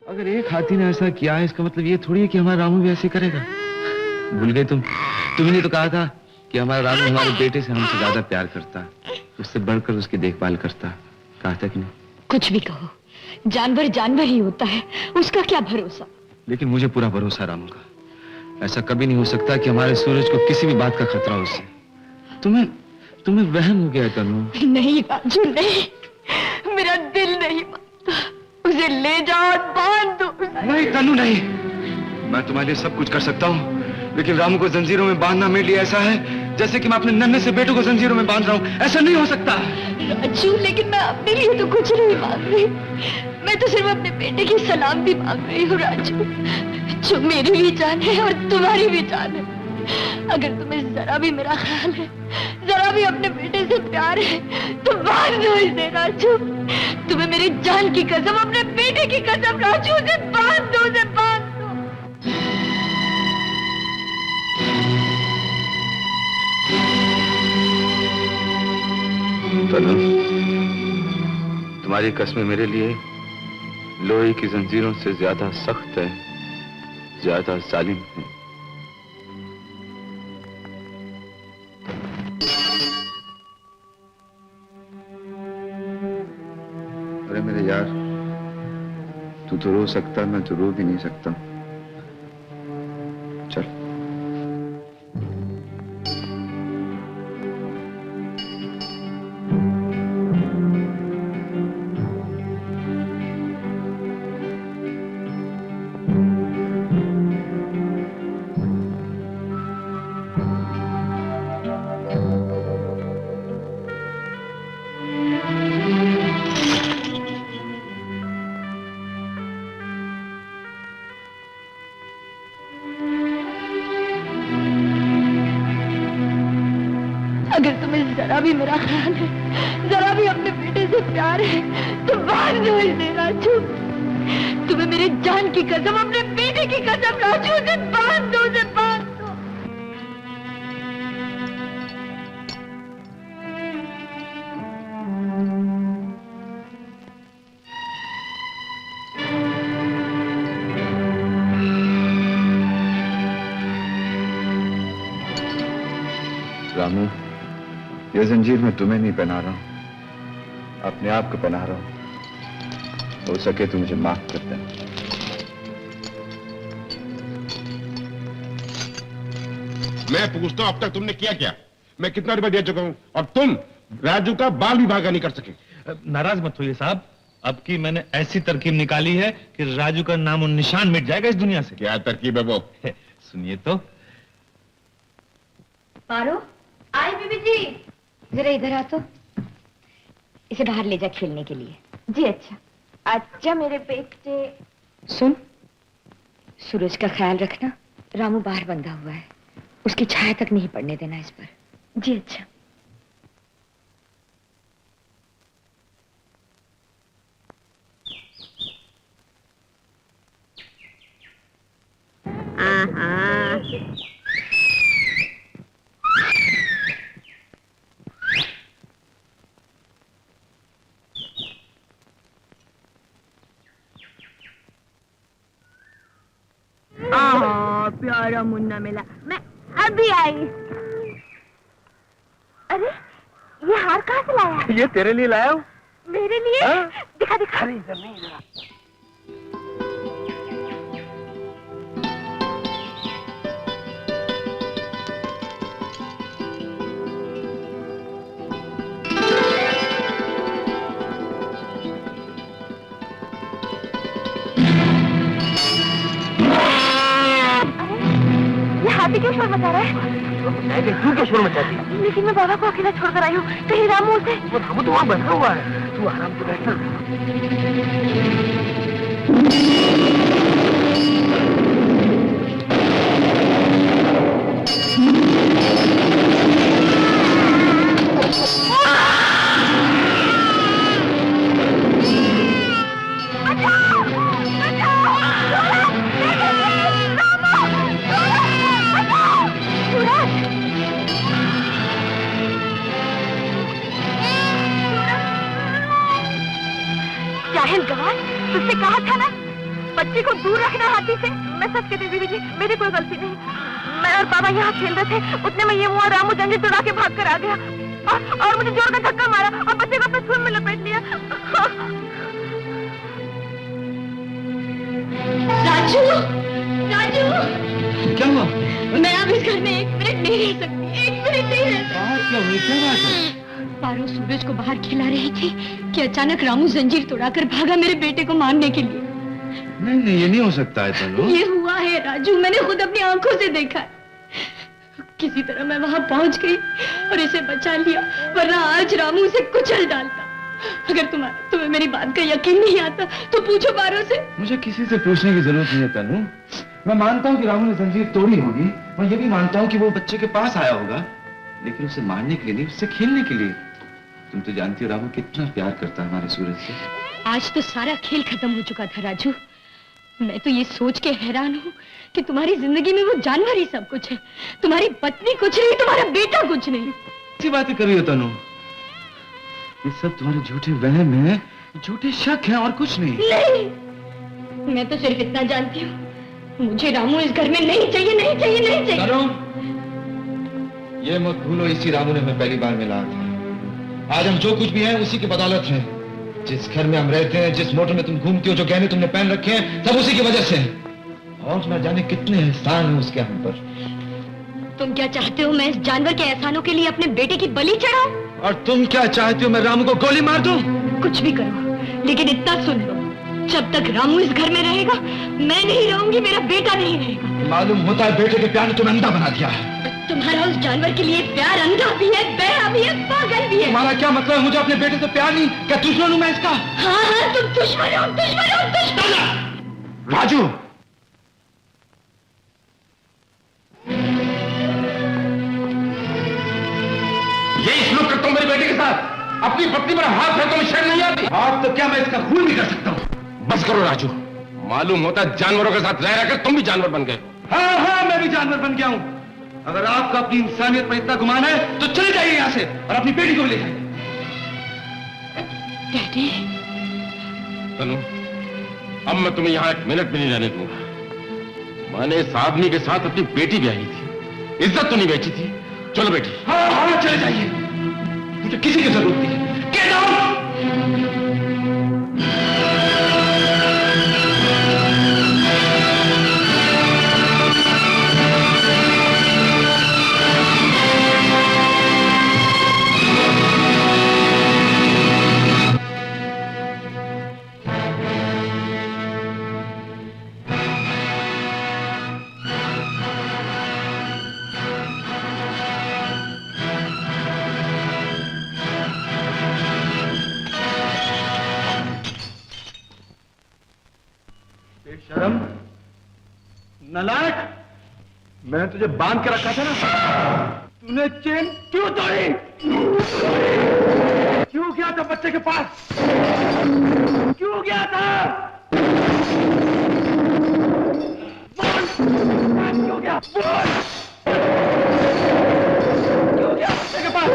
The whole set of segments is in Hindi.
अगर एक हाथी ने ऐसा किया है, इसका मतलब ये थोड़ी है कि हमारा रामू भी ऐसे करेगा। भूल गए तुमने तो कहा था कि हमारा रामू हमारे बेटे से हमसे ज्यादा प्यार करता है, उससे बढ़कर उसकी देखभाल करता है। कहा था कि नहीं? कुछ भी कहो, जानवर जानवर ही होता है, उसका क्या भरोसा। लेकिन मुझे पूरा भरोसा रामू का। ऐसा कभी नहीं हो सकता कि हमारे सूरज को किसी भी बात का खतरा हो उससे। तुम्हें वहम हो गया है तनु। नहीं राजू नहीं, मेरा दिल नहीं मानता। उसे ले जाओ और बांध दो। नहीं तनु नहीं, मैं तुम्हारे लिए सब कुछ कर सकता हूँ, लेकिन रामू को जंजीरों में बांधना मेरे लिए ऐसा है जैसे कि मैं अपने नन्हे से बेटों को जंजीरों में बांध रहा हूँ। ऐसा नहीं हो सकता राजू। लेकिन मैं अपने लिए तो कुछ नहीं मांग रही, मैं तो सिर्फ अपने बेटे की सलामती मांग रही हूँ राजू, जो मेरी भी जान है और तुम्हारी भी जान है। अगर तुम्हें जरा भी मेरा ख्याल है, जरा भी अपने बेटे से प्यार है, तो बांध दो इसे राजू। तुम्हें मेरी जान की कसम, अपने बेटे की कसम राजू, उसे बांध दो, उसे बांध दो। तनु, तुम्हारी कस्में मेरे लिए लोहे की जंजीरों से ज्यादा सख्त है, ज्यादा जालिम है। अरे मेरे यार, तू तो रो सकता, मैं तो रो भी नहीं सकता। चल। अगर तुम्हें जरा भी मेरा ख्याल है, जरा भी अपने बेटे से प्यार है, तो बांध दो इसे राजू। तुम्हें मेरी जान की कसम, अपने बेटे की कसम राजू, उसे बांध दो, उसे बांध दो। रामू, ये जंजीर मैं तुम्हें नहीं पहना रहा हूं, अपने आप को पहना रहा हूं। हो सके तो मुझे माफ कर देना। मैं पूछता हूं, अब तक तुमने किया क्या? मैं कितना रुपया दे चुका हूं और तुम राजू का बाल भी भागा नहीं कर सके। नाराज मत होइए साहब, अब की मैंने ऐसी तरकीब निकाली है कि राजू का नाम और निशान मिट जाएगा इस दुनिया से। क्या तरकीब है वो? सुनिए तो। पारो, आई बीबी जी, जरा इधर आ तो। इसे बाहर ले जा खेलने के लिए। जी अच्छा। अच्छा मेरे बेटे। सुन, सूरज का ख्याल रखना, रामू बाहर बंधा हुआ है, उसकी छाया तक नहीं पड़ने देना इस पर। जी अच्छा। प्यारा मुन्ना मिला, मैं अभी आई। अरे ये हार कहाँ से लाया? ये तेरे लिए लाया हूँ। मेरे लिए? दिखा दिखा। अरे इधर नहीं, इधर। हाथी क्यों शोर मचा रहा है? तू क्या शोर मचाती है? लेकिन मैं बाबा को अकेला छोड़कर आई हूँ, कहीं रामू से। वो रामू तो वहाँ बंधा हुआ है, तू आराम से बैठना। जाहिल गवार, तुझसे कहा था ना बच्ची को दूर रखना हाथी से। मैं सच कहती बीबी जी, मेरी कोई गलती नहीं। मैं और बाबा यहाँ खेल रहे थे, उतने में ये मुआ रामू जंजीर तोड़ा के भाग कर आ गया और मुझे जोर का धक्का मारा और बच्चे को अपने खून में लपेट लिया। राजू, राजू, क्या हुआ? मैं अब इस घर में 1 मिनट नहीं रह सकती, 1 मिनट नहीं रह सकती। बात क्या हुई? क्या बात है? पारो सूरज को बाहर खिला रही थी कि अचानक रामू जंजीर तोड़ाकर भागा मेरे बेटे को मारने के लिए। नहीं, ये नहीं हो सकता है तनु। ये हुआ है राजू, मैंने खुद अपनी आंखों से देखा है। किसी तरह मैं वहां पहुंच गई और इसे बचा लिया, वरना आज रामू उसे कुचल डालता। अगर तुम्हें मेरी बात का यकीन नहीं आता तो पूछो पारो से। मुझे किसी से पूछने की जरूरत नहीं है तनु। मैं मानता हूँ कि रामू ने जंजीर तोड़ी होगी, मैं ये भी मानता हूँ कि वो बच्चे के पास आया होगा, लेकिन उसे मारने के लिए नहीं, उससे खेलने के लिए। तुम तो जानती हो रामू कितना प्यार करता है हमारे सूरज से। आज तो सारा खेल खत्म हो चुका था राजू। मैं तो ये सोच के हैरान हूँ कि तुम्हारी जिंदगी में वो जानवर ही सब कुछ है। तुम्हारी पत्नी कुछ नहीं, तुम्हारा बेटा कुछ नहीं। ऐसी बातें कर रही हो तनु? ये सब तुम्हारे झूठे वहम है, झूठे शक हैं और कुछ नहीं। नहीं, मैं तो सिर्फ इतना जानती हूँ, मुझे रामू इस घर में नहीं चाहिए, नहीं चाहिए, नहीं चाहिए। तनु, ये मत भूलो, इसी रामू ने हमें पहली बार मिला था। आज हम जो कुछ भी हैं उसी की बदौलत हैं। जिस घर में हम रहते हैं, जिस मोटर में तुम घूमती हो, जो गहने तुमने पहन रखे हैं, सब उसी की वजह से हैं। और न जाने कितने एहसान हैं उसके हम पर। तुम क्या चाहते हो मैं इस जानवर के एहसानों के लिए अपने बेटे की बलि चढ़ाऊं? और तुम क्या चाहती हो मैं रामू को गोली मार दूं? कुछ भी करो, लेकिन इतना सुन लो, जब तक रामू इस घर में रहेगा मैं नहीं रहूंगी, मेरा बेटा नहीं रहेगा। मालूम होता है बेटे के प्यार ने तुम्हें अंधा बना दिया है। तुम्हारा उस जानवर के लिए प्यार अंधा भी है, बहरा भी है, पागल भी है। तुम्हारा क्या मतलब है? मुझे अपने बेटे से प्यार नहीं? क्या दुश्मन हूं मैं इसका? हाँ, तुम दुश्मन हो, दुश्मन हो, दुश्मन। राजू, यही सलूक करता हूं मेरे बेटे के साथ। अपनी पत्नी पर हाथ फेरता हूं, शर्म नहीं आती? आप तो क्या मैं इसका खून भी कर सकता हूं? बस करो राजू, मालूम होता है जानवरों के साथ रह रहकर तुम भी जानवर बन गए। हाँ, मैं भी जानवर बन गया हूं। अगर आपका अपनी इंसानियत पर इतना गुमान है तो चले जाइए यहाँ से और अपनी बेटी को भी ले जाइए। डैडी, तनु, अब मैं तुम्हें यहाँ 1 मिनट भी नहीं रहने दूंगा। मैंने इस आदमी के साथ अपनी बेटी ब्याही थी, इज्जत तो नहीं बेची थी। चलो बेटी। हाँ, चले जाइए, मुझे किसी की जरूरत नहीं है। Get out! शर्म, नालायक, मैंने तुझे बांध के रखा था ना, तूने चेन क्यों तोड़ी? क्यों गया था बच्चे के पास? क्यों गया था? बोल, क्यों गया? बोल, क्यों गया बच्चे के पास?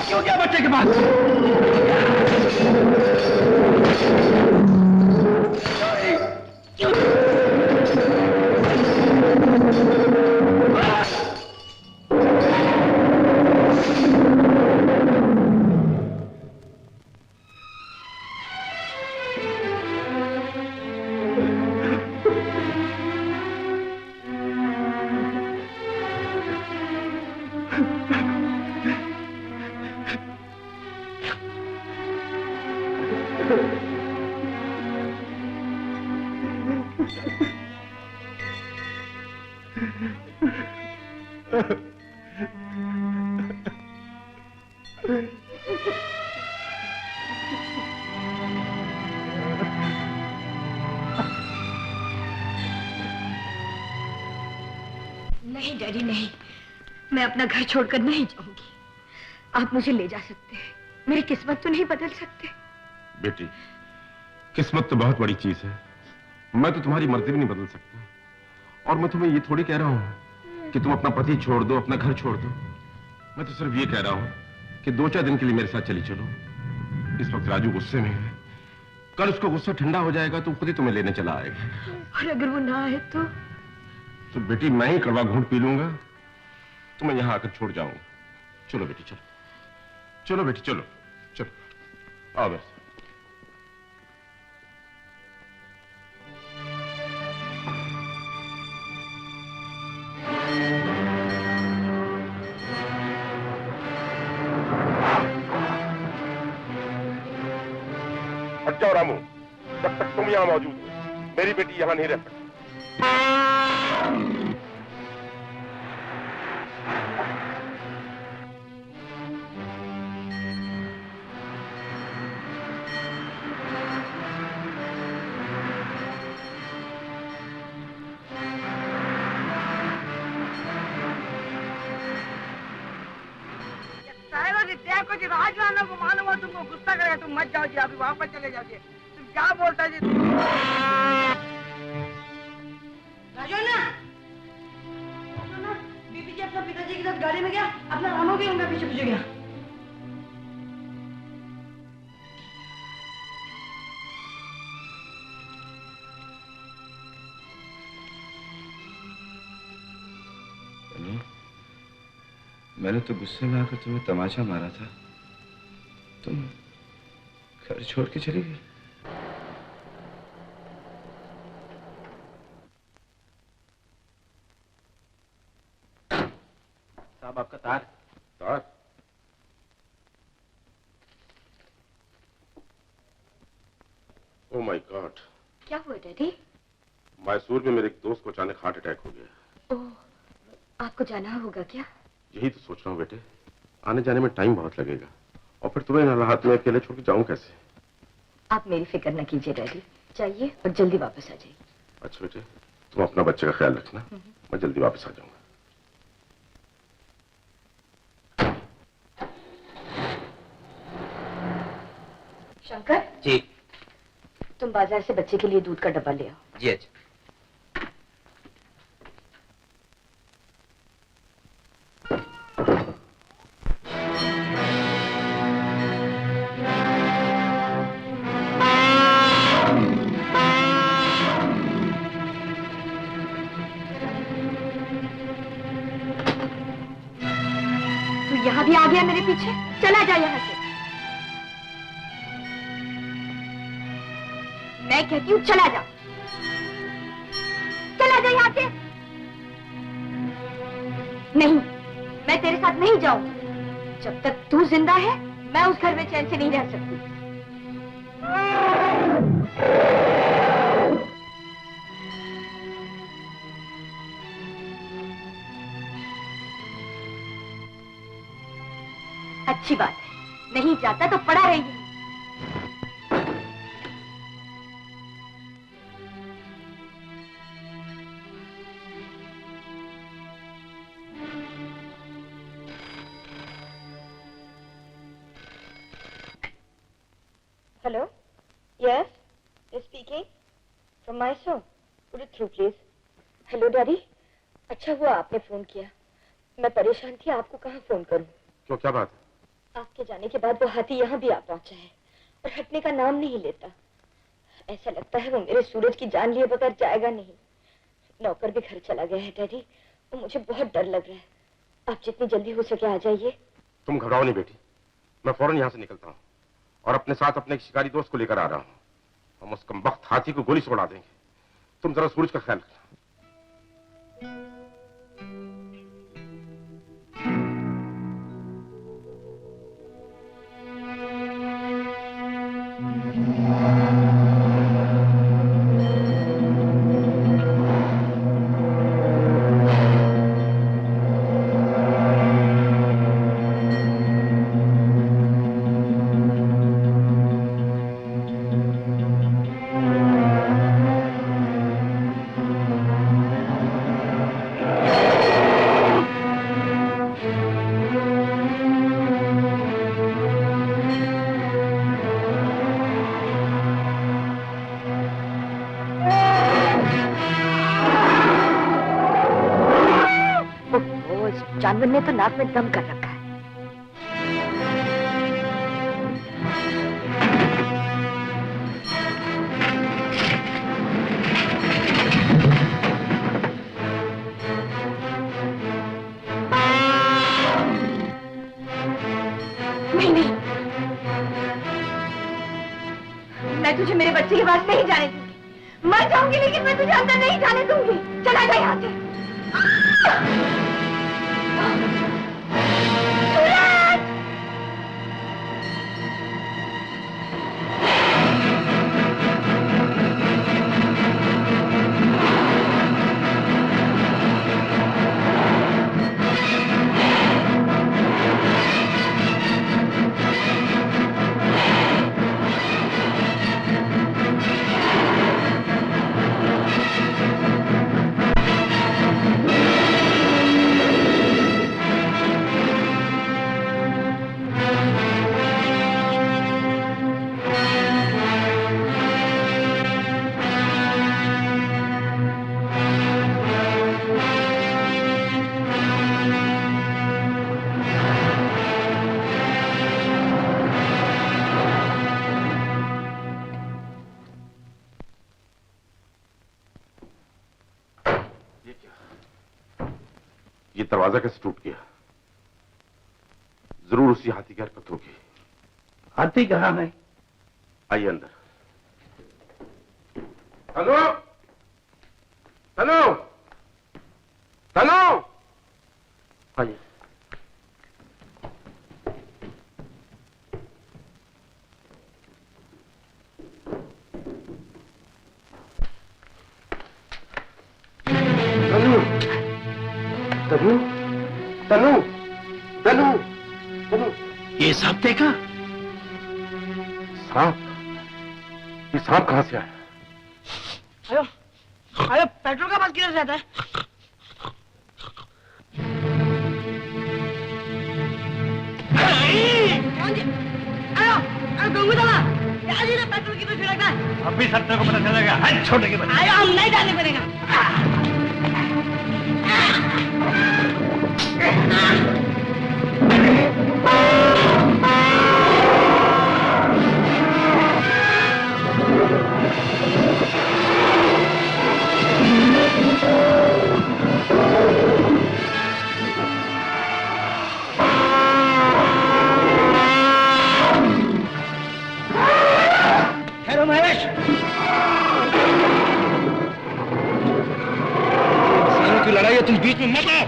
क्यों गया बच्चे के पास? नहीं डैडी, नहीं, मैं अपना घर छोड़कर नहीं जाऊंगी। आप मुझे ले जा सकते हैं, मेरी किस्मत तो नहीं बदल सकते। बेटी, किस्मत तो बहुत बड़ी चीज है, मैं तो तुम्हारी मर्जी भी नहीं बदल सकता। और मैं तुम्हें ये थोड़ी कह रहा हूं कि तुम अपना पति छोड़ दो, अपना घर छोड़ दो। मैं तो सिर्फ ये कह रहा हूं कि 2-4 दिन के लिए मेरे साथ चली चलो। इस वक्त राजू गुस्से में है, कल उसका गुस्सा ठंडा हो जाएगा तो खुद ही तुम्हें लेने चला आएगा। और अगर वो ना आए तो बेटी मैं ही कड़वा घूंट पी लूंगा, तुम्हें यहां आकर छोड़ जाऊंगा। चलो बेटी चलो, चलो बेटी चलो, चलो आओ बस। हट जाओ रामू, जब तक तुम यहां मौजूद हो मेरी बेटी यहां नहीं रह सकती। कुछ राजवानों को मालूम हो तुमको गुस्सा करेगा, तुम मत जाओ जी, अभी वापस चले जाओ जी। तुम क्या बोलता जी? राजवाना, बीबी जी अपना पिताजी के साथ गाड़ी में गया, अपना रामू भी उनका पीछे पीछे गया। मैंने तो गुस्से में आकर तुम्हें तमाचा मारा था, तुम घर छोड़ के चली गई। साहब आपका तार। तार? Oh my God. क्या हुआ डैडी? मैसूर में मेरे एक दोस्त को अचानक हार्ट अटैक हो गया। ओह, आपको जाना होगा क्या? यही तो सोच रहा हूँ बेटे, आने जाने में टाइम बहुत लगेगा और फिर तुम्हें राहत में अकेले छोड़ के जाऊं कैसे? आप मेरी फिक्र न कीजिए डैडी, चाहिए और जल्दी वापस आ जाइए। अच्छा बेटे, तुम अपना बच्चे का ख्याल रखना, मैं जल्दी वापस आ जाऊंगा। शंकर जी। तुम बाजार से बच्चे के लिए दूध का डब्बा ले आओ। जी अच्छा। यहाँ भी आ गया मेरे पीछे, चला जा यहाँ से। मैं कहती हूँ चला जा, चला जा यहाँ से। नहीं, मैं तेरे साथ नहीं जाऊंगी। जब तक तू जिंदा है मैं उस घर में चैन से नहीं रह सकती। अच्छी बात है, नहीं जाता तो पड़ा रही। Hello, yes, speaking from Mysore. Put it through please. Hello daddy, अच्छा हुआ आपने फोन किया, मैं परेशान थी, आपको कहाँ फोन करूं। क्यों, क्या बात है? आपके जाने के बाद वो हाथी यहाँ भी आ पहुंचा है और हटने का नाम नहीं लेता। ऐसा लगता है वो मेरे सूरज की जान लिए बगैर जाएगा नहीं। नौकर भी घर चला गया है डैडी, और मुझे बहुत डर लग रहा है। आप जितनी जल्दी हो सके आ जाइए। तुम घबराओ नहीं बेटी, मैं फौरन यहाँ से निकलता हूँ और अपने साथ अपने एक शिकारी दोस्त को लेकर आ रहा हूँ। हम उस कमबख्त हाथी को गोली से उड़ा देंगे। तुम जरा सूरज का ख्याल रखना। जानवर ने तो नाक में दम कर रखा है। मैं तुझे मेरे बच्चे के पास नहीं जाने दूंगी। मर जाऊंगी लेकिन मैं तुझे अंदर नहीं जाने दूंगी। चला जा यहाँ से। ये दरवाजा कैसे टूट गया? जरूर उसी हाथी की हरकत होगी। हाथी कहाँ है? आइए अंदर। हेलो हेलो हेलो, आइए। तनु तनु तनु तनु तनु, ये सांप देखा? सांप? ये सांप कहां से आया? अयो अयो, पेट्रोल का बात किधर से आता है? अयो अयो गंगू दादा, आज ये पेट्रोल किधर से लगता है? अभी सब तेरे को पता चलेगा। हाथ छोड़ने के बाद आयो हम नहीं डालने पड़ेगा। हेलो महेश, सालों की लड़ाई है, तुम बीच में मत आओ।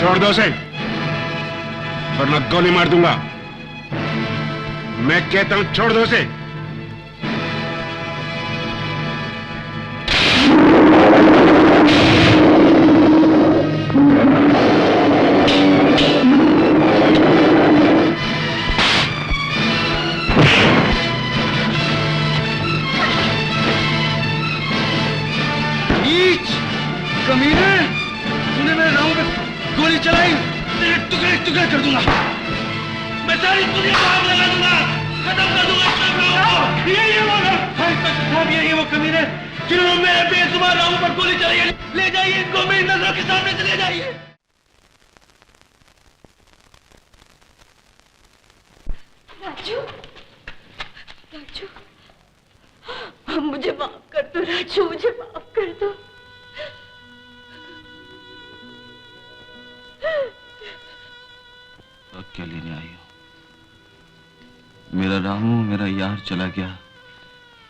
छोड़ दो उसे, वरना गोली मार दूंगा। मैं कहता हूं छोड़ दो उसे। कमीने, तूने मेरे रामू पे गोली चलाई, तेरे टुकड़े टुकड़े कर दूंगा। मैं सारी दुनिया को आग लगा दूंगा, खत्म कर दूंगा इस रामू को। ये वो कमीने जिन्होंने मेरे बेजुबान रामू पर गोली चलाई है। ले जाइए इनको, मेरी नजरों के सामने से ले जाइए। राजू, राजू, मुझे माफ कर दो राजू, मुझे माफ कर दो। अब क्या लेने आई हो? मेरा रामू, मेरा यार चला गया,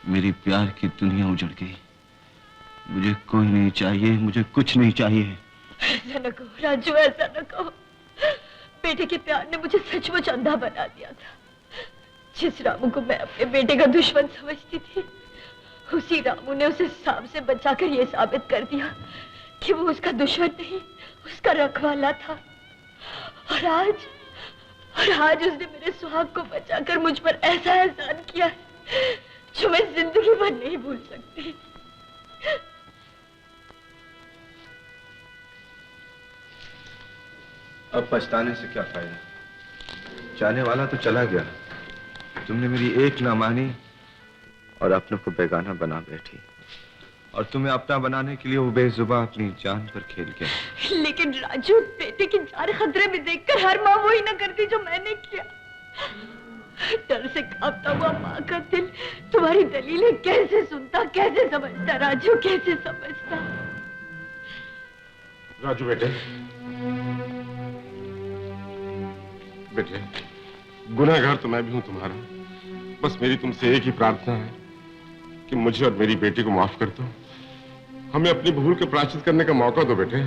मेरी प्यार की दुनिया उजड़ गई। मुझे कोई नहीं चाहिए, मुझे कुछ नहीं चाहिए। ऐसा न कहो राजू, ऐसा न कहो। बेटे के प्यार ने मुझे सचमुच अंधा बना दिया था। जिस रामू को मैं अपने बेटे का दुश्मन समझती थी, उसी रामू ने उसे सांप से बचाकर यह साबित कर दिया कि वो उसका दुश्मन नहीं, उसका रखवाला था। और आज उसने मेरे सुहाग को बचाकर मुझ पर ऐसा एहसान किया है जो मैं जिंदगी भर नहीं भूल सकती। अब पछताने से क्या फायदा? जाने वाला तो चला गया। तुमने मेरी एक ना मानी और अपनों को बेगाना बना बैठी, और तुम्हें अपना बनाने के लिए वो बेजुबान अपनी जान पर खेल गया। लेकिन राजू, बेटे की जान खतरे में देखकर हर माँ वही ना करती जो मैंने किया। डर से कांपता हुआ माँ का दिल तुम्हारी दलीलें कैसे सुनता, कैसे समझता राजू, कैसे समझता। राजू बेटे, बेटे, गुनहगार तो मैं भी हूं तुम्हारा। बस मेरी तुमसे एक ही प्रार्थना है कि मुझे और मेरी बेटी को माफ कर दो। हमें अपनी भूल के प्रायश्चित करने का मौका दो बेटे।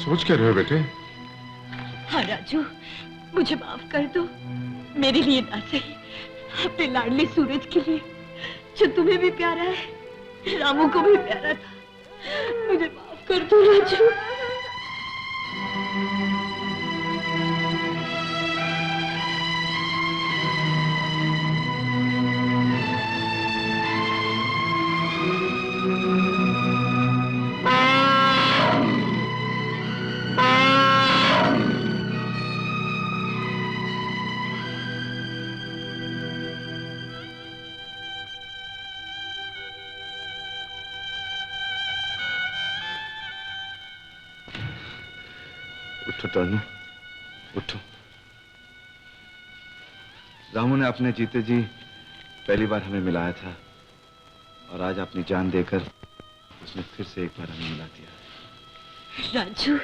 सोच क्या रहे हो बेटे? हाँ राजू, मुझे माफ कर दो। मेरे लिए ना सही, अपने लाडले सूरज के लिए, जो तुम्हें भी प्यारा है, रामू को भी प्यारा था। मुझे माफ कर दो राजू। उठो टोनू, उठो। रामू ने अपने जीते जी पहली बार हमें मिलाया था, और आज अपनी जान देकर उसने फिर से एक बार हमें मिला दिया। राजू,